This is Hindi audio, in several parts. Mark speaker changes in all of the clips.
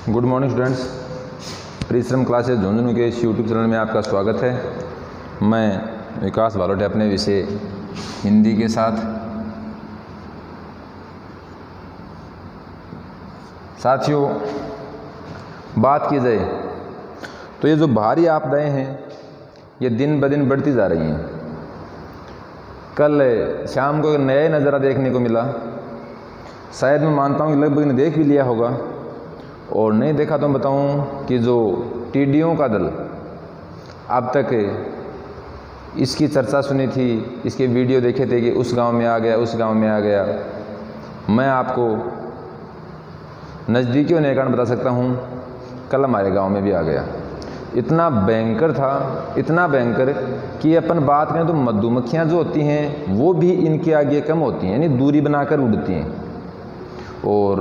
Speaker 1: गुड मॉर्निंग स्टूडेंट्स, परिश्रम क्लासेस झुंझुनू के इस यूट्यूब चैनल में आपका स्वागत है। मैं विकास बालोटे अपने विषय हिंदी के साथ। साथियों, बात की जाए तो ये जो भारी आपदाएं हैं ये दिन ब दिन बढ़ती जा रही हैं। कल शाम को एक नया नज़ारा देखने को मिला, शायद मैं मानता हूँ कि लगभग ने देख भी लिया होगा, और नहीं देखा तो मैं बताऊं कि जो टिड्डियों का दल अब तक इसकी चर्चा सुनी थी, इसके वीडियो देखे थे कि उस गांव में आ गया, उस गांव में आ गया। मैं आपको नज़दीकी होने के कारण बता सकता हूं, कल हमारे गांव में भी आ गया। इतना भयंकर था, इतना भयंकर कि अपन बात करें तो मधुमक्खियां जो होती हैं वो भी इनके आगे कम होती हैं, यानी दूरी बनाकर उड़ती हैं। और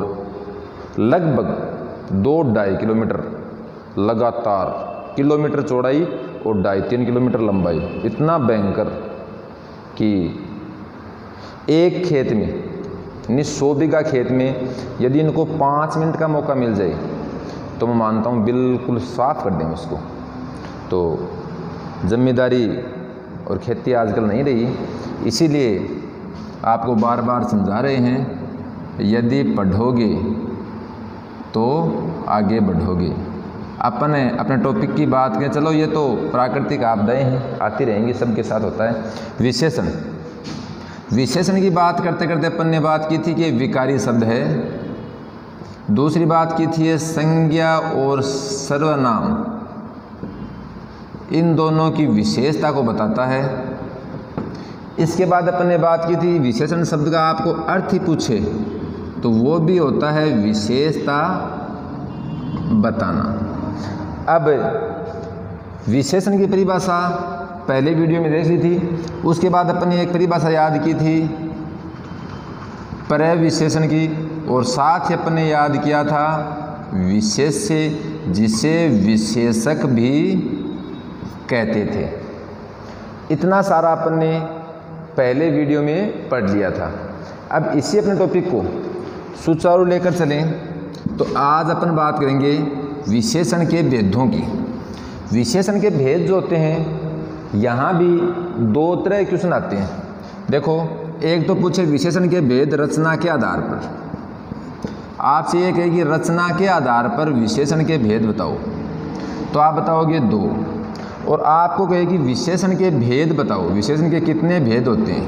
Speaker 1: लगभग 2-2.5 किलोमीटर लगातार, किलोमीटर चौड़ाई और 2.5-3 किलोमीटर लंबाई, इतना भयंकर कि एक खेत में यानी 100 बीघा खेत में यदि इनको 5 मिनट का मौका मिल जाए तो मैं मानता हूँ बिल्कुल साफ कर देंगे उसको। तो जिम्मेदारी और खेती आजकल नहीं रही, इसीलिए आपको बार बार समझा रहे हैं, यदि पढ़ोगे तो आगे बढ़ोगे। अपने टॉपिक की बात करें, चलो ये तो प्राकृतिक आपदाएं हैं, आती रहेंगी, सबके साथ होता है। विशेषण की बात करते करते अपन ने बात की थी कि विकारी शब्द है। दूसरी बात की थी संज्ञा और सर्वनाम, इन दोनों की विशेषता को बताता है। इसके बाद अपन ने बात की थी विशेषण शब्द का आपको अर्थ ही पूछे तो वो भी होता है विशेषता बताना। अब विशेषण की परिभाषा पहले वीडियो में देख ली थी, उसके बाद अपन ने एक परिभाषा याद की थी प्रविशेषण की, और साथ ही अपन ने याद किया था विशेष्य, जिसे विशेषक भी कहते थे। इतना सारा अपन ने पहले वीडियो में पढ़ लिया था। अब इसी अपने टॉपिक को सुचारू लेकर चलें तो आज अपन बात करेंगे विशेषण के भेदों की। विशेषण के भेद जो होते हैं, यहाँ भी 2 तरह के क्वेश्चन आते हैं। देखो, एक तो पूछे विशेषण के भेद रचना के आधार पर, आपसे ये कहे कि रचना के आधार पर विशेषण के भेद बताओ, तो आप बताओगे 2। और आपको कहे कि विशेषण के भेद बताओ, विशेषण के कितने भेद होते हैं,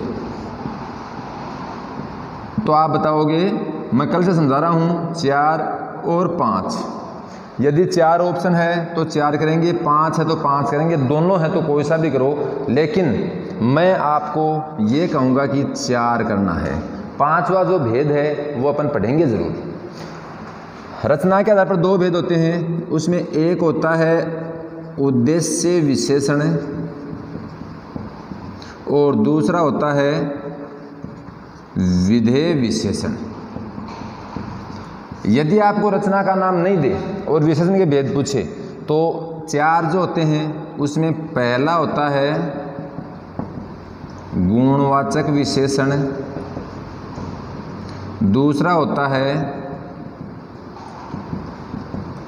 Speaker 1: तो आप बताओगे, मैं कल से समझा रहा हूँ, 4 और 5। यदि 4 ऑप्शन है तो 4 करेंगे, 5 है तो 5 करेंगे, दोनों है तो कोई सा भी करो, लेकिन मैं आपको ये कहूँगा कि 4 करना है। 5वां जो भेद है वो अपन पढ़ेंगे ज़रूर। रचना के आधार पर 2 भेद होते हैं, उसमें एक होता है उद्देश्य विशेषण और दूसरा होता है विधेय विशेषण। यदि आपको रचना का नाम नहीं दे और विशेषण के भेद पूछे तो 4 जो होते हैं उसमें पहला होता है गुणवाचक विशेषण, दूसरा होता है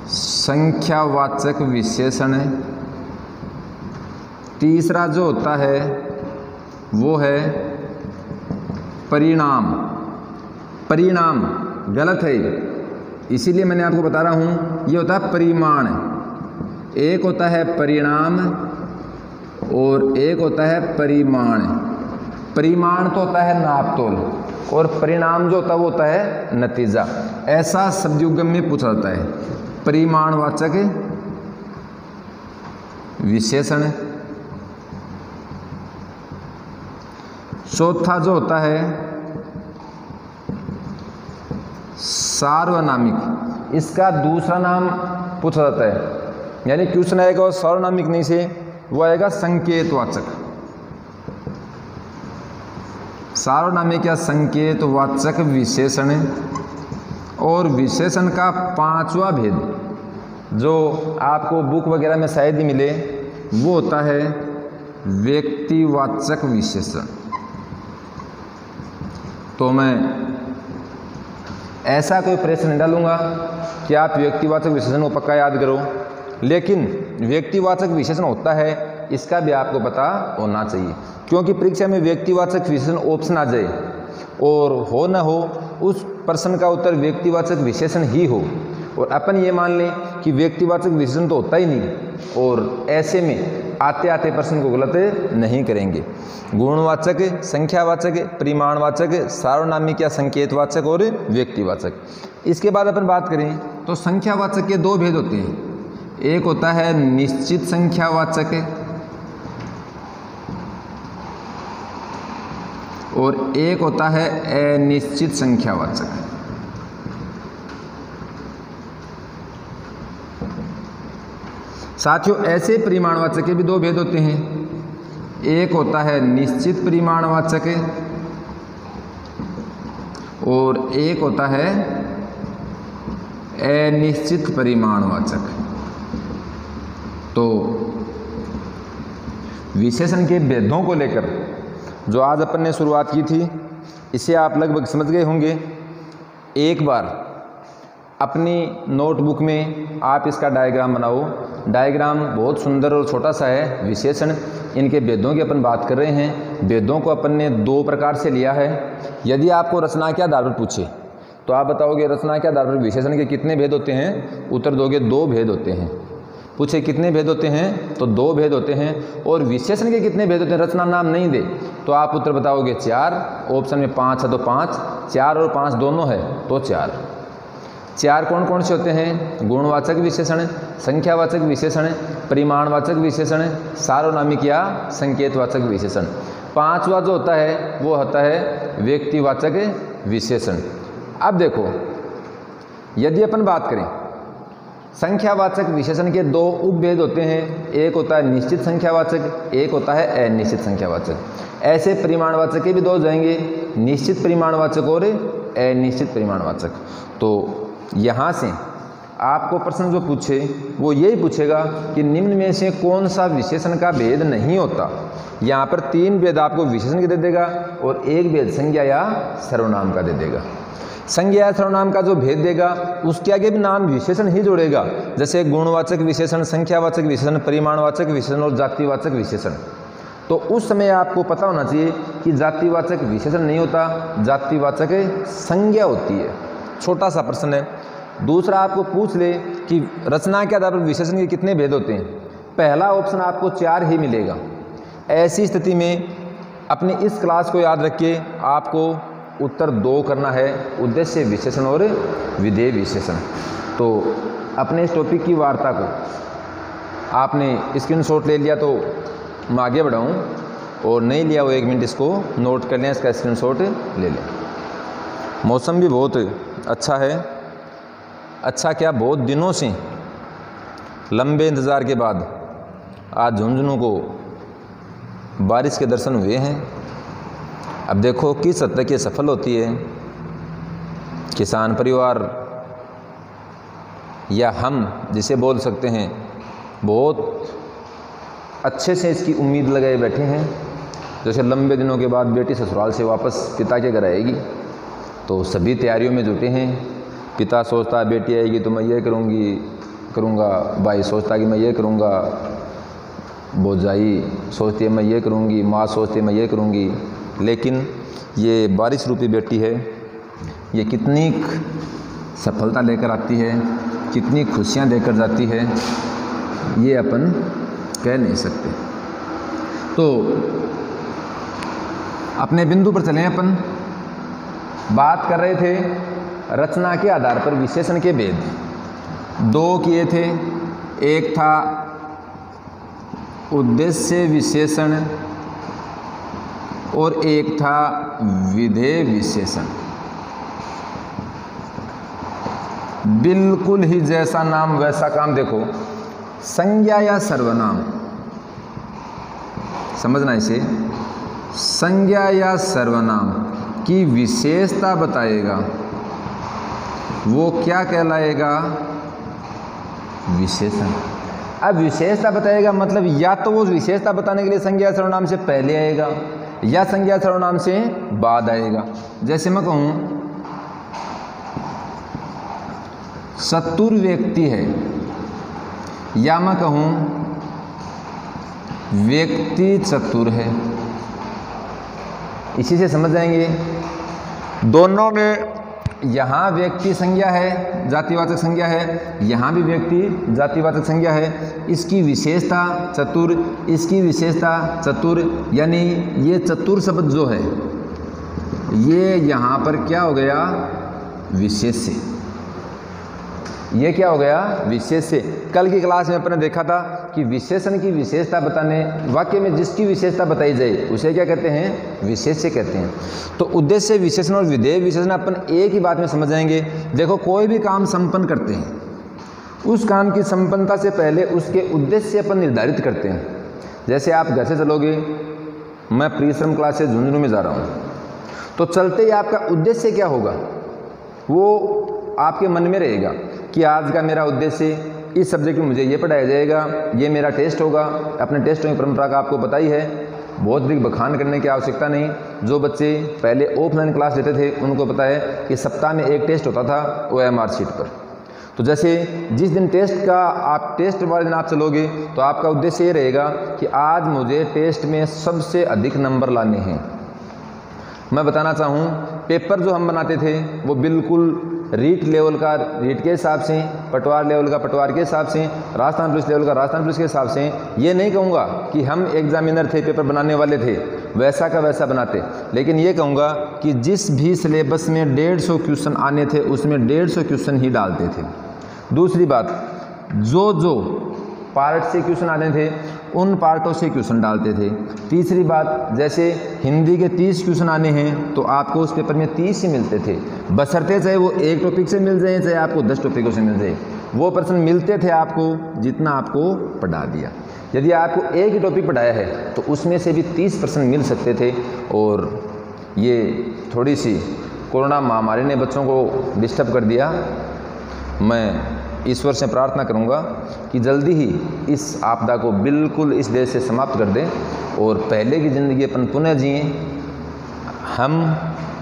Speaker 1: संख्यावाचक विशेषण, तीसरा जो होता है वो है परिणाम। परिणाम गलत है, इसीलिए मैंने आपको बता रहा हूँ, ये होता है परिमाण। एक होता है परिणाम और एक होता है परिमाण। परिमाण तो होता है नापतोल और परिणाम जो होता है वो होता है नतीजा। ऐसा शब्दयुगम में पूछा जाता है, परिमाणवाचक विशेषण। चौथा जो होता है सार्वनामिक, इसका दूसरा नाम पूछा जाता है, यानी क्वेश्चन आएगा वो सार्वनामिक नहीं से, वो आएगा संकेतवाचक। सार्वनामिक या संकेतवाचक विशेषण। और विशेषण का 5वां भेद जो आपको बुक वगैरह में शायद ही मिले, वो होता है व्यक्तिवाचक विशेषण। तो मैं ऐसा कोई प्रश्न नहीं डालूंगा कि आप व्यक्तिवाचक विशेषण को पक्का याद करो, लेकिन व्यक्तिवाचक विशेषण होता है इसका भी आपको पता होना चाहिए, क्योंकि परीक्षा में व्यक्तिवाचक विशेषण ऑप्शन आ जाए और हो न हो उस प्रश्न का उत्तर व्यक्तिवाचक विशेषण ही हो, और अपन ये मान लें कि व्यक्तिवाचक विशेषण तो होता ही नहीं, और ऐसे में आते आते प्रश्न को गलत नहीं करेंगे। गुणवाचक, संख्यावाचक, परिमाणवाचक, सार्वनामिक या संकेतवाचक और व्यक्तिवाचक। इसके बाद अपन बात करें तो संख्यावाचक के दो भेद होते हैं, एक होता है निश्चित संख्यावाचक और एक होता है अनिश्चित संख्यावाचक। साथियों, ऐसे परिमाणवाचक के भी दो भेद होते हैं, एक होता है निश्चित परिमाणवाचक और एक होता है अनिश्चित परिमाणवाचक। तो विशेषण के भेदों को लेकर जो आज अपन ने शुरुआत की थी, इसे आप लगभग समझ गए होंगे। एक बार अपनी नोटबुक में आप इसका डायग्राम बनाओ। डायग्राम बहुत सुंदर और छोटा सा है। विशेषण, इनके भेदों की अपन बात कर रहे हैं। भेदों को अपन ने दो प्रकार से लिया है। यदि आपको रचना के आधार पर पूछे तो आप बताओगे रचना के आधार पर विशेषण के कितने भेद होते हैं, उत्तर दोगे दो भेद होते हैं। पूछे कितने भेद होते हैं तो दो भेद होते हैं। और विशेषण के कितने भेद होते हैं, रचना नाम नहीं दे तो आप उत्तर बताओगे चार। ऑप्शन में 5 है तो 5, 4 और 5 दोनों है तो 4। चार कौन कौन से होते हैं? गुणवाचक विशेषण, संख्यावाचक विशेषण, परिमाणवाचक विशेषण, सार्वनामिक या संकेतवाचक विशेषण। पांचवा जो होता है वो होता है व्यक्तिवाचक विशेषण। अब देखो, यदि अपन बात करें संख्यावाचक विशेषण के दो उपभेद होते हैं, एक होता है निश्चित संख्यावाचक, एक होता है अनिश्चित संख्यावाचक। ऐसे परिमाणवाचक के भी दो जाएंगे, निश्चित परिमाणवाचक और अनिश्चित परिमाणवाचक। तो यहाँ से आपको प्रश्न जो पूछे वो यही पूछेगा कि निम्न में से कौन सा विशेषण का भेद नहीं होता। यहाँ पर 3 भेद आपको विशेषण के दे देगा और एक भेद संज्ञा या सर्वनाम का दे देगा। संज्ञा या सर्वनाम का जो भेद देगा उसके आगे भी नाम विशेषण ही जोड़ेगा, जैसे गुणवाचक विशेषण, संख्यावाचक विशेषण, परिमाणवाचक विशेषण और जातिवाचक विशेषण। तो उस समय आपको पता होना चाहिए कि जातिवाचक विशेषण नहीं होता, जातिवाचक संज्ञा होती है। छोटा सा प्रश्न है। दूसरा आपको पूछ ले कि रचना के आधार पर विशेषण के कितने भेद होते हैं, पहला ऑप्शन आपको 4 ही मिलेगा। ऐसी स्थिति में अपने इस क्लास को याद रखिए, आपको उत्तर 2 करना है, उद्देश्य विशेषण और विधेय विशेषण। तो अपने इस टॉपिक की वार्ता को आपने स्क्रीनशॉट ले लिया तो मैं आगे बढ़ाऊँ, और नहीं लिया वो 1 मिनट इसको नोट कर लें, इसका स्क्रीनशॉट ले लें। मौसम भी बहुत अच्छा है। अच्छा क्या, बहुत दिनों से लंबे इंतज़ार के बाद आज झुंझुनू को बारिश के दर्शन हुए हैं। अब देखो किस हद तक ये सफल होती है। किसान परिवार या हम जिसे बोल सकते हैं, बहुत अच्छे से इसकी उम्मीद लगाए बैठे हैं। जैसे लंबे दिनों के बाद बेटी ससुराल से वापस पिता के घर आएगी, तो सभी तैयारियों में जुटे हैं। पिता सोचता है बेटी आएगी तो मैं ये करूँगा, भाई सोचता है कि मैं ये करूँगा, भौजाई सोचती है मैं ये करूँगी, माँ सोचती है मैं ये करूँगी। लेकिन ये बारिश रूपी बेटी है, ये कितनी सफलता लेकर आती है, कितनी खुशियाँ देकर जाती है, ये अपन कह नहीं सकते। तो अपने बिंदु पर चलें। अपन बात कर रहे थे रचना के आधार पर विशेषण के भेद। 2 किए थे, एक था उद्देश्य विशेषण और एक था विधेय विशेषण। बिल्कुल ही जैसा नाम वैसा काम। देखो, संज्ञा या सर्वनाम, समझना इसे, संज्ञा या सर्वनाम की विशेषता बताएगा वो क्या कहलाएगा? विशेषण। अब विशेषता बताएगा मतलब या तो वो विशेषता बताने के लिए संज्ञा सर्वनाम से पहले आएगा या संज्ञा सर्वनाम से बाद आएगा। जैसे मैं कहूँ चतुर व्यक्ति है, या मैं कहूँ व्यक्ति चतुर है। इसी से समझ जाएंगे दोनों में, यहाँ व्यक्ति संज्ञा है, जातिवाचक संज्ञा है, यहाँ भी व्यक्ति जातिवाचक संज्ञा है। इसकी विशेषता चतुर, इसकी विशेषता चतुर, यानी ये चतुर शब्द जो है ये यहाँ पर क्या हो गया, विशेष्य। ये क्या हो गया, विशेष्य। कल की क्लास में अपने देखा था कि विशेषण की विशेषता बताने, वाक्य में जिसकी विशेषता बताई जाए उसे क्या कहते हैं, विशेष्य कहते हैं। तो उद्देश्य विशेषण और विधेय विशेषण अपन एक ही बात में समझ जाएंगे। देखो, कोई भी काम संपन्न करते हैं, उस काम की संपन्नता से पहले उसके उद्देश्य अपन निर्धारित करते हैं। जैसे आप घर से चलोगे, मैं परिश्रम क्लास से झुंझुनू में जा रहा हूँ, तो चलते ही आपका उद्देश्य क्या होगा, वो आपके मन में रहेगा कि आज का मेरा उद्देश्य इस सब्जेक्ट में मुझे ये पढ़ाया जाएगा, ये मेरा टेस्ट होगा। अपने टेस्टों की परंपरा का आपको पता ही है, बहुत अधिक बखान करने की आवश्यकता नहीं। जो बच्चे पहले ऑफलाइन क्लास लेते थे उनको पता है कि सप्ताह में एक टेस्ट होता था OMR शीट पर। तो जैसे जिस दिन टेस्ट का आप टेस्ट वाले दिन आप चलोगे तो आपका उद्देश्य ये रहेगा कि आज मुझे टेस्ट में सबसे अधिक नंबर लाने हैं। मैं बताना चाहूँ, पेपर जो हम बनाते थे वो बिल्कुल रीट लेवल का रीट के हिसाब से, पटवार लेवल का पटवार के हिसाब से, राजस्थान पुलिस लेवल का राजस्थान पुलिस के हिसाब से। ये नहीं कहूँगा कि हम एग्जामिनर थे, पेपर बनाने वाले थे, वैसा का वैसा बनाते, लेकिन ये कहूँगा कि जिस भी सिलेबस में 150 क्वेश्चन आने थे उसमें 150 क्वेश्चन ही डालते थे। दूसरी बात, जो पार्ट से क्वेश्चन आते थे उन पार्टों से क्वेश्चन डालते थे। तीसरी बात, जैसे हिंदी के 30 क्वेश्चन आने हैं तो आपको उस पेपर में 30 ही मिलते थे, बशर्ते चाहे वो एक टॉपिक से मिल जाए चाहे आपको 10 टॉपिकों से मिल जाए, वो पर्सन मिलते थे आपको जितना आपको पढ़ा दिया। यदि आपको एक ही टॉपिक पढ़ाया है तो उसमें से भी 30% मिल सकते थे। और ये थोड़ी सी कोरोना महामारी ने बच्चों को डिस्टर्ब कर दिया। मैं ईश्वर से प्रार्थना करूंगा कि जल्दी ही इस आपदा को बिल्कुल इस देश से समाप्त कर दें और पहले की ज़िंदगी अपन पुनः जिए। हम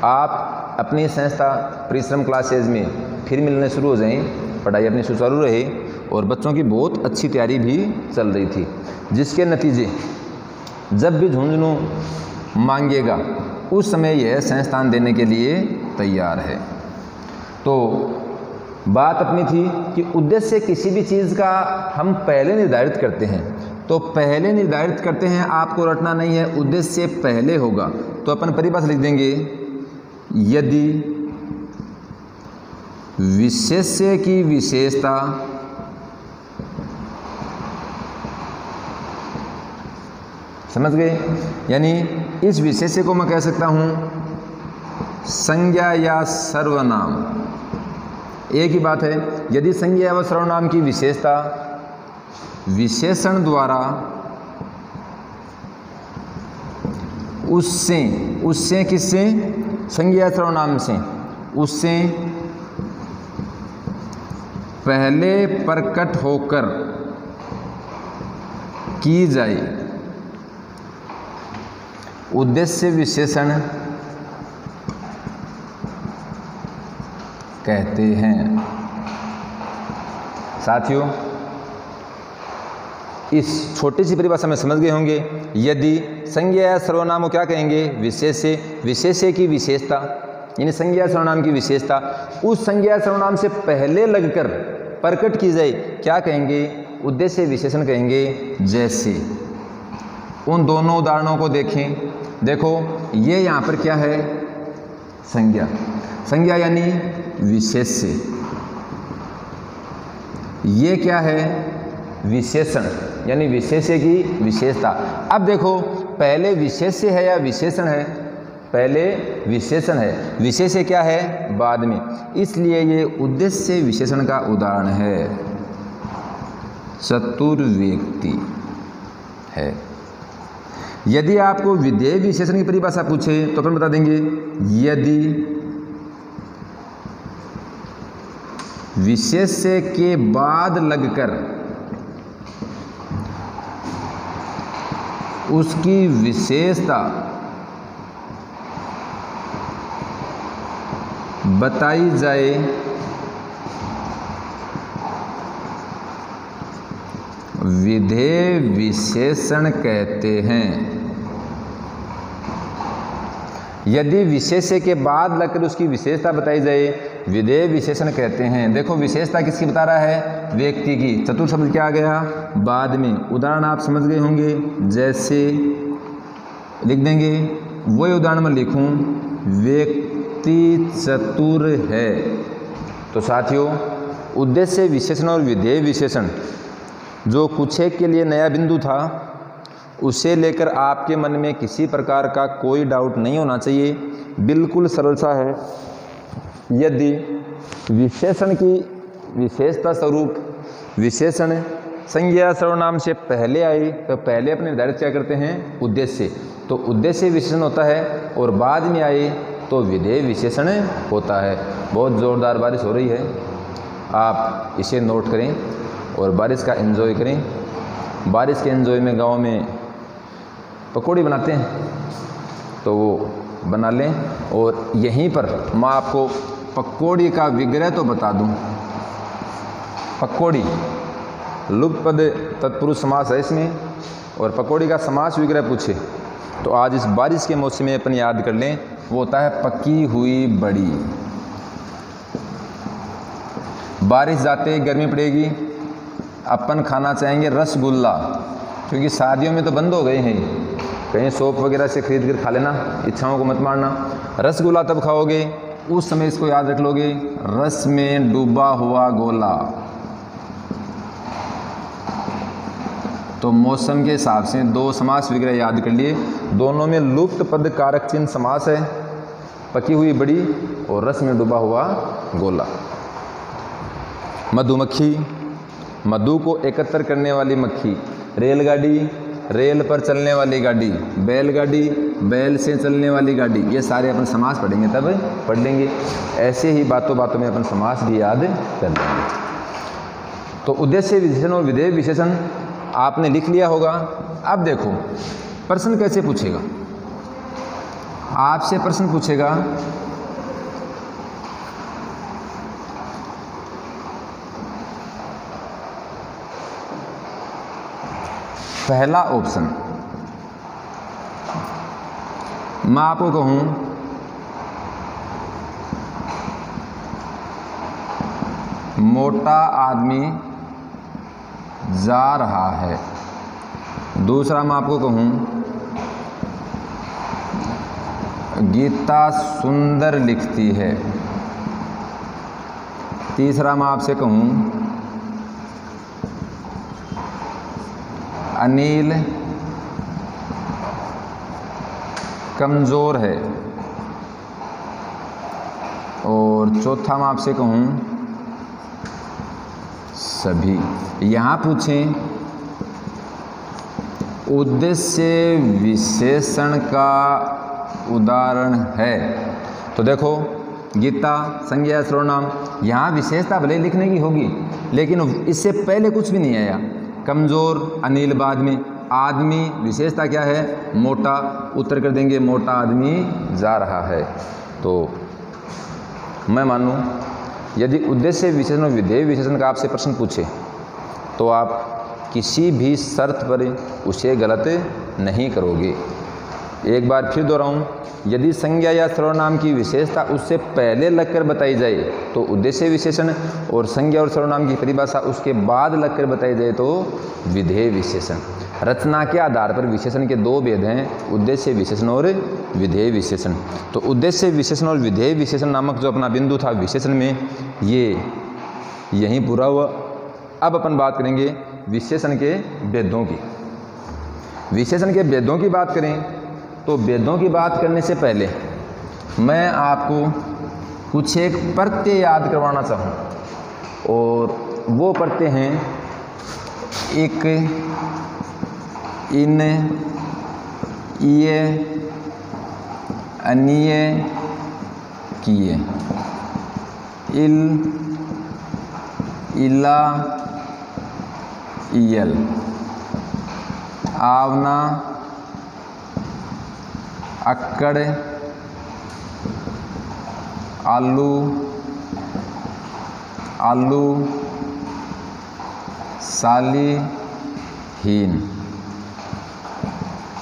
Speaker 1: आप अपनी संस्था परिश्रम क्लासेज में फिर मिलने शुरू हो जाएं, पढ़ाई अपनी सुचारू रहे और बच्चों की बहुत अच्छी तैयारी भी चल रही थी, जिसके नतीजे जब भी झुंझुनू मांगेगा उस समय यह संस्थान देने के लिए तैयार है। तो बात अपनी थी कि उद्देश्य किसी भी चीज़ का हम पहले निर्धारित करते हैं, तो पहले निर्धारित करते हैं, आपको रटना नहीं है, उद्देश्य पहले होगा। तो अपन परिभाषा लिख देंगे, यदि विशेष्य की विशेषता समझ गए, यानी इस विशेष्य को मैं कह सकता हूं संज्ञा या सर्वनाम। एक ही बात है, यदि संज्ञा व सर्वनाम की विशेषता विशेषण द्वारा उससे किससे, संज्ञा सर्वनाम से, उससे पहले प्रकट होकर की जाए, उद्देश्य विशेषण कहते हैं। साथियों, इस छोटी सी परिभाषा में समझ गए होंगे। यदि संज्ञा या सर्वनाम को क्या कहेंगे, विशेष्य, विशेष्य की विशेषता यानी संज्ञा सर्वनाम की विशेषता उस संज्ञा सर्वनाम से पहले लगकर प्रकट की जाए, क्या कहेंगे, उद्देश्य विशेषण कहेंगे। जैसे उन दोनों उदाहरणों को देखें, देखो ये यहाँ पर क्या है, संज्ञा, संज्ञा यानी विशेष्य, ये क्या है, विशेषण यानी विशेष्य की विशेषता। अब देखो पहले विशेष्य है या विशेषण है, पहले विशेषण है, विशेष्य क्या है बाद में, इसलिए ये उद्देश्य विशेषण का उदाहरण है। चतुर व्यक्ति है। यदि आपको विधेय विशेषण की परिभाषा पूछे तो अपन बता देंगे, यदि विशेष्य के बाद लगकर उसकी विशेषता बताई जाए विधेय विशेषण कहते हैं। यदि विशेष्य के बाद लगकर उसकी विशेषता बताई जाए, विधेय विशेषण कहते हैं। देखो विशेषता किसकी बता रहा है? व्यक्ति की। चतुर्थ शब्द क्या आ गया? बाद में। उदाहरण आप समझ गए होंगे, जैसे लिख देंगे, वही उदाहरण मैं लिखूं, व्यक्ति चतुर है। तो साथियों, उद्देश्य विशेषण और विधेय विशेषण जो कुछ एक के लिए नया बिंदु था, उसे लेकर आपके मन में किसी प्रकार का कोई डाउट नहीं होना चाहिए। बिल्कुल सरल सा है। यदि विशेषण की विशेषता स्वरूप विशेषण संज्ञा सर्वनाम से पहले आई तो पहले अपने निर्धारित क्या करते हैं? उद्देश्य। तो उद्देश्य विशेषण होता है, और बाद में आए तो विधेय विशेषण होता है। बहुत ज़ोरदार बारिश हो रही है, आप इसे नोट करें और बारिश का एंजॉय करें। बारिश के एंजॉय में गांव में पकौड़ी बनाते हैं, तो वो बना लें। और यहीं पर मैं आपको पकौड़ी का विग्रह तो बता दूं। पकौड़ी लुप्त पद तत्पुरुष समास है इसमें, और पकौड़ी का समास विग्रह पूछे तो आज इस बारिश के मौसम में अपन याद कर लें, वो होता है पकी हुई बड़ी। बारिश जाते गर्मी पड़ेगी, अपन खाना चाहेंगे रसगुल्ला, क्योंकि शादियों में तो बंद हो गए हैं, कहीं शॉप वगैरह से खरीद कर खा लेना, इच्छाओं को मत मारना। रसगुल्ला तब खाओगे, उस समय इसको याद रख लोगे, रस में डूबा हुआ गोला। तो मौसम के हिसाब से दो समास विग्रह याद कर लिए, दोनों में लुप्त पद कारक चिन्ह समास है, पकी हुई बड़ी और रस में डूबा हुआ गोला। मधुमक्खी, मधु को एकत्र करने वाली मक्खी। रेलगाड़ी, रेल पर चलने वाली गाड़ी। बैलगाड़ी, बैल से चलने वाली गाड़ी। ये सारे अपन समास पढ़ेंगे तब पढ़ लेंगे। ऐसे ही बातों बातों में अपन समास भी याद कर लेंगे। तो उद्देश्य विशेषण और विधेय विशेषण आपने लिख लिया होगा। अब देखो प्रश्न कैसे पूछेगा। आपसे प्रश्न पूछेगा, पहला ऑप्शन मैं आपको कहूं, मोटा आदमी जा रहा है। दूसरा मैं आपको कहूं, गीता सुंदर लिखती है। तीसरा मैं आपसे कहूं, अनिल कमज़ोर है। और चौथा मैं आपसे कहूं, सभी। यहाँ पूछें उद्देश्य विशेषण का उदाहरण है, तो देखो गीता संज्ञा सर्वनाम, यहाँ विशेषता भले लिखने की होगी, लेकिन इससे पहले कुछ भी नहीं आया। कमज़ोर, अनिल बाद में, आदमी विशेषता क्या है? मोटा। उत्तर कर देंगे मोटा आदमी जा रहा है। तो मैं मानूं यदि उद्देश्य विशेषण और विधेय विशेषण का आपसे प्रश्न पूछे तो आप किसी भी शर्त पर उसे गलत नहीं करोगे। एक बार फिर दोहराऊं, यदि संज्ञा या सर्वनाम की विशेषता उससे पहले लगकर बताई जाए तो उद्देश्य विशेषण, और संज्ञा और सर्वनाम की परिभाषा उसके बाद लगकर बताई जाए तो विधेय विशेषण। रचना के आधार पर विशेषण के दो भेद हैं, उद्देश्य विशेषण और विधेय विशेषण। तो उद्देश्य विशेषण और विधेय विशेषण नामक जो अपना बिंदु था विशेषण में, ये यहीं पूरा हुआ। अब अपन बात करेंगे विशेषण के भेदों की। विशेषण के भेदों की बात करें तो भेदों की बात करने से पहले मैं आपको कुछ एक प्रत्यय याद करवाना चाहूँ, और वो प्रत्यय हैं एक, इन, ये, अनिये, किए। इल, इला, इयल। आवना, अक्कड़, आलू, आलू, साली, हीन,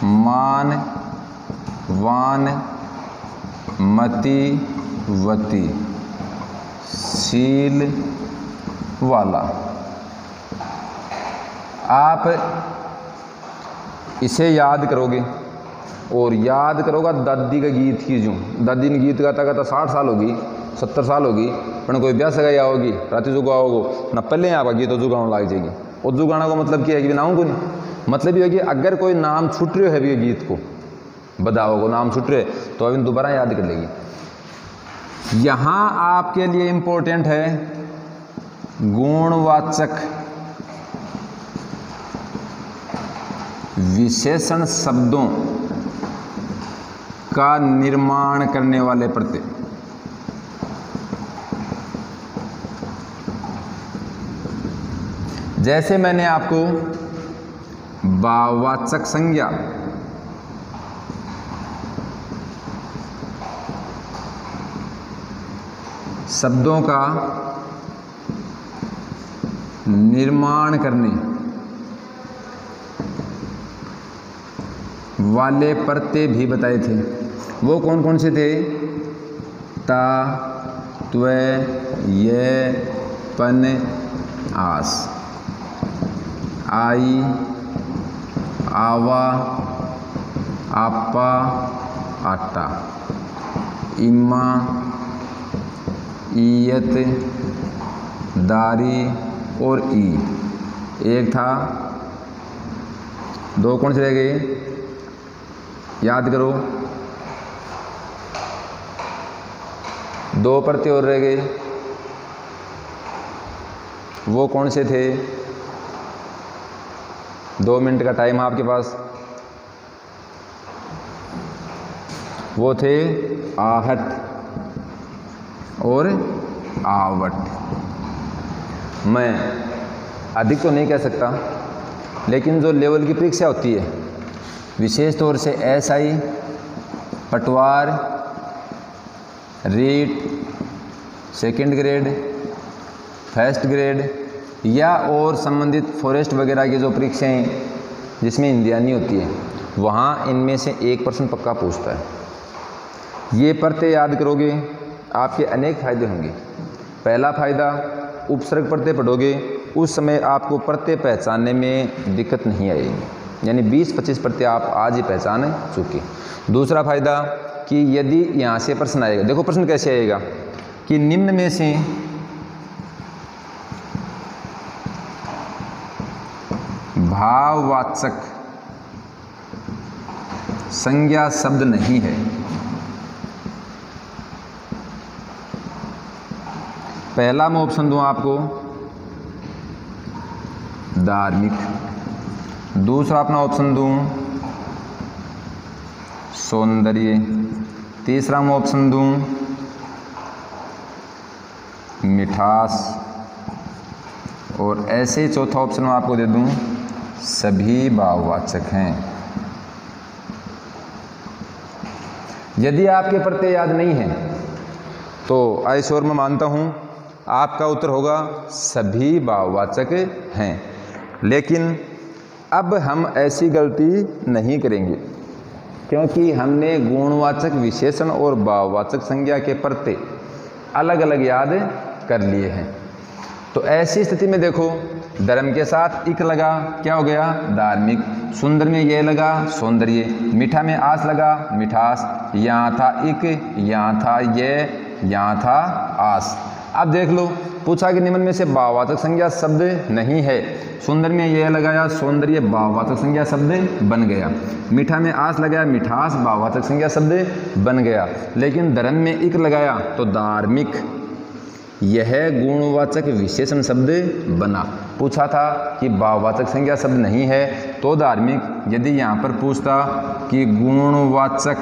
Speaker 1: मान, वान, मति, वती, शील, वाला। आप इसे याद करोगे और याद करोगा दादी का गीत की जो दादी ने गीत गाता गाता 60 साल होगी, 70 साल होगी, पर कोई ब्याह सगाई आओगी रात जुगाओगो ना, पहले यहाँ पर गीत तो जुगाने लग जाएगी। और जुगाना को मतलब क्या है कि नाम को नहीं, मतलब ये है कि अगर कोई नाम छूट रहे है भी गीत को बदाओगो, नाम छूट रहे तो अभी दोबारा याद कर लेगी। यहाँ आपके लिए इम्पोर्टेंट है गुणवाचक विशेषण शब्दों का निर्माण करने वाले प्रत्यय। जैसे मैंने आपको भाववाचक संज्ञा, शब्दों का निर्माण करने वाले प्रत्यय भी बताए थे, वो कौन कौन से थे? ता, त्वे, ये, पन, आस, आई, आवा, आपा, आटा, इम्मा, ईयत, दारी और ई। एक था, दो कौन से रह गए? याद करो, दो प्रत्यय और रह गए, वो कौन से थे? 2 मिनट का टाइम है आपके पास। वो थे आहट और आवट। मैं अधिक तो नहीं कह सकता, लेकिन जो लेवल की परीक्षा होती है विशेष तौर से SI, Patwar, REET, second grade, first grade या और संबंधित फॉरेस्ट वगैरह की जो परीक्षाएं जिसमें हिंदी आनी होती है, वहाँ इनमें से 1% पक्का पूछता है। ये प्रत्यय याद करोगे आपके अनेक फायदे होंगे। पहला फायदा, उपसर्ग प्रत्यय पढ़ोगे उस समय आपको प्रत्यय पहचानने में दिक्कत नहीं आएगी, यानी 20-25 प्रत्यय आप आज ही पहचान चुके। दूसरा फायदा कि यदि यहाँ से प्रश्न आएगा, देखो प्रश्न कैसे आएगा कि निम्न में से भाववाचक संज्ञा शब्द नहीं है। पहला मैं ऑप्शन दूं आपको धार्मिक, दूसरा अपना ऑप्शन दूं सौंदर्य, तीसरा मैं ऑप्शन दूं मिठास, और ऐसे चौथा ऑप्शन मैं आपको दे दूं सभी भाववाचक हैं। यदि आपके प्रत्यय याद नहीं है तो आइश्वर मैं मानता हूं आपका उत्तर होगा सभी भाववाचक हैं। लेकिन अब हम ऐसी गलती नहीं करेंगे, क्योंकि हमने गुणवाचक विशेषण और भाववाचक संज्ञा के प्रत्यय अलग अलग याद कर लिए हैं। तो ऐसी स्थिति में देखो, धर्म के साथ इक लगा, क्या हो गया? धार्मिक। सुंदर में ये लगा, सौंदर्य। मीठा में आस लगा, मिठास। यहाँ था इक, यहाँ था ये, यहाँ था आस। अब देख लो, पूछा कि निम्न में से भाववाचक संज्ञा शब्द नहीं है। सुंदर में ये लगाया, सौंदर्य भाववाचक संज्ञा शब्द बन गया। मीठा में आस लगाया, मिठास भाववाचक संज्ञा शब्द बन गया। लेकिन धर्म में इक लगाया तो धार्मिक यह गुणवाचक विशेषण शब्द बना। पूछा था कि भाववाचक संज्ञा शब्द नहीं है तो धार्मिक। यदि यहाँ पर पूछता कि गुणवाचक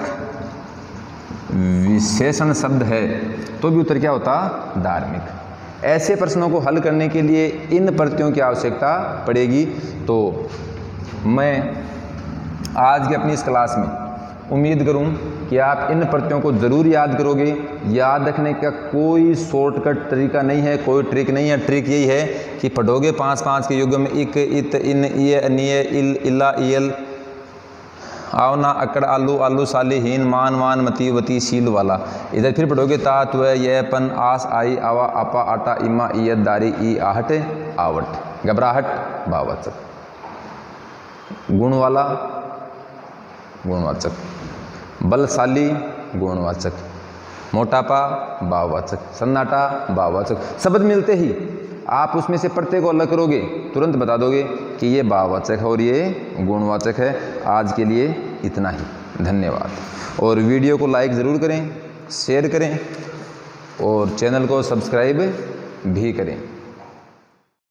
Speaker 1: विशेषण शब्द है तो भी उत्तर क्या होता? धार्मिक। ऐसे प्रश्नों को हल करने के लिए इन प्रत्ययों की आवश्यकता पड़ेगी। तो मैं आज की अपनी इस क्लास में उम्मीद करूं कि आप इन प्रत्ययों को ज़रूर याद करोगे। याद रखने का कोई शॉर्टकट तरीका नहीं है, कोई ट्रिक नहीं है। ट्रिक यही है कि पढ़ोगे 5-5 के युग में इक, इत, इन, इय, अनिय, इल, इला, इयल, आवना, अकड़, आलू, आलू, साली, हीन, मान, वान, मती, वती, शील वाला। इधर फिर पढ़ोगे ता, त्व, ये, पन, आस, आई, आवा, आपा, आटा, इमा, इयत, दारी, ई, आहट, आवट, घबराहट, भाववाचक, गुण वाला, गुणवाचक, बलशाली, गुणवाचक, मोटापा, भाववाचक, सन्नाटा, भाववाचक। शब्द मिलते ही आप उसमें से प्रत्येक को अलग करोगे, तुरंत बता दोगे कि ये भाववाचक है और ये गुणवाचक है। आज के लिए इतना ही, धन्यवाद। और वीडियो को लाइक ज़रूर करें, शेयर करें और चैनल को सब्सक्राइब भी करें।